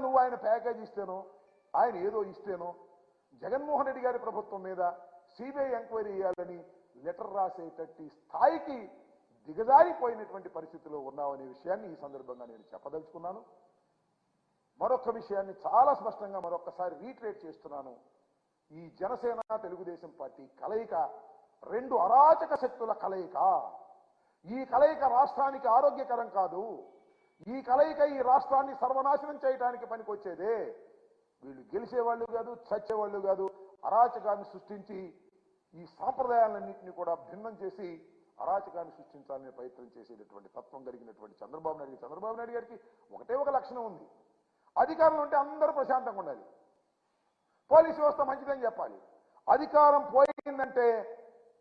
నువ్వు ఆయన ప్యాకేజ్ ఇస్తేనో ఆయన ఏదో ఇస్తేనో జగన్మోహన్ రెడ్డి గారి ప్రభుత్వం మీద సిబిఐ ఎంక్వైరీ చేయాలని లెటర్ రాసేటట్టి స్థాయికి దిగజారిపోయినటువంటి పరిస్థితిలో ఉన్నామనే విషయాన్ని ఈ సందర్భంగా నేను చెప్పదలుచుకున్నాను. మరొక విషయాన్ని చాలా స్పష్టంగా మరొకసారి రీట్రేట్ చేస్తున్నాను. ఈ జనసేన తెలుగుదేశం పార్టీ కలయిక రెండు అరాచక శక్తుల కలయిక. ఈ కలయిక రాష్ట్రానికి ఆరోగ్యకరం కాదు. ఈ కలయిక ఈ రాష్ట్రాన్ని సర్వనాశనం చేయడానికి పనికొచ్చేదే. వీళ్ళు గెలిచేవాళ్ళు కాదు, చచ్చేవాళ్ళు కాదు. అరాచకాన్ని సృష్టించి ఈ సాంప్రదాయాలన్నింటినీ కూడా భిన్నం చేసి అరాచకాన్ని సృష్టించాలనే ప్రయత్నం చేసేటటువంటి తత్వం కలిగినటువంటి చంద్రబాబు నాయుడు గారికి ఒకటే ఒక లక్షణం ఉంది. అధికారంలో ఉంటే అందరూ ప్రశాంతంగా ఉండాలి, పోలీసు వ్యవస్థ మంచిదని చెప్పాలి. అధికారం పోయిందంటే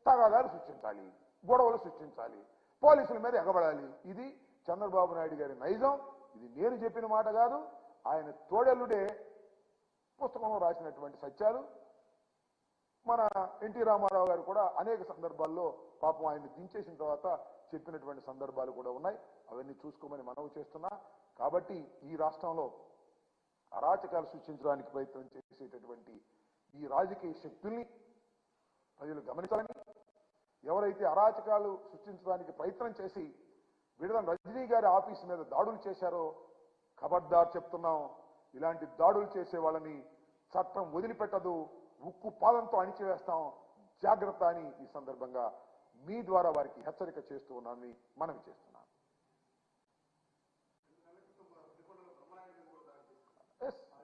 తగాదాలు సృష్టించాలి, గొడవలు సృష్టించాలి, పోలీసుల మీద ఎగబడాలి. ఇది చంద్రబాబు నాయుడు గారి నైజం. ఇది నేను చెప్పిన మాట కాదు, ఆయన తోడెల్లుడే పుస్తకంలో రాసినటువంటి సత్యాలు. మన ఎన్టీ రామారావు గారు కూడా అనేక సందర్భాల్లో పాపం ఆయన్ని దించేసిన తర్వాత చెప్పినటువంటి సందర్భాలు కూడా ఉన్నాయి. అవన్నీ చూసుకోమని మనవి చేస్తున్నా. కాబట్టి ఈ రాష్ట్రంలో అరాచకాలు సృష్టించడానికి ప్రయత్నం చేసేటటువంటి ఈ రాజకీయ శక్తుల్ని ప్రజలు గమనించాలని, ఎవరైతే అరాచకాలు సృష్టించడానికి ప్రయత్నం చేసి విడుదల రజనీ గారి ఆఫీస్ మీద దాడులు చేశారో ఖబర్దార్ చెప్తున్నాం. ఇలాంటి దాడులు చేసే వాళ్ళని చట్టం వదిలిపెట్టదు, ఉక్కు పాదంతో అణిచివేస్తాం, జాగ్రత్త అని ఈ సందర్భంగా మీ ద్వారా వారికి హెచ్చరిక చేస్తూ ఉన్నానని మనవి చేస్తున్నాను.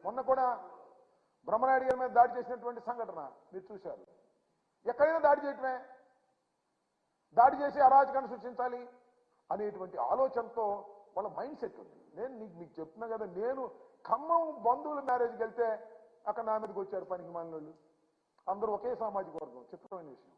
మొన్న కూడా బ్రహ్మనాయుడు గారి మీద దాడి చేసినటువంటి సంఘటన మీరు చూశారు. ఎక్కడైనా దాడి చేయటమే, దాడి చేసి అరాచకాన్ని సృష్టించాలి అనేటువంటి ఆలోచనతో వాళ్ళ మైండ్ సెట్ ఉంది. నేను మీకు చెప్తున్నా కదా, నేను ఖమ్మం బంధువుల మ్యారేజ్కి వెళ్తే అక్కడ నా మీదకి వచ్చారు పనికి మాలిన వాళ్ళు. అందరూ ఒకే సామాజిక వర్గం. చిత్రమైన విషయం.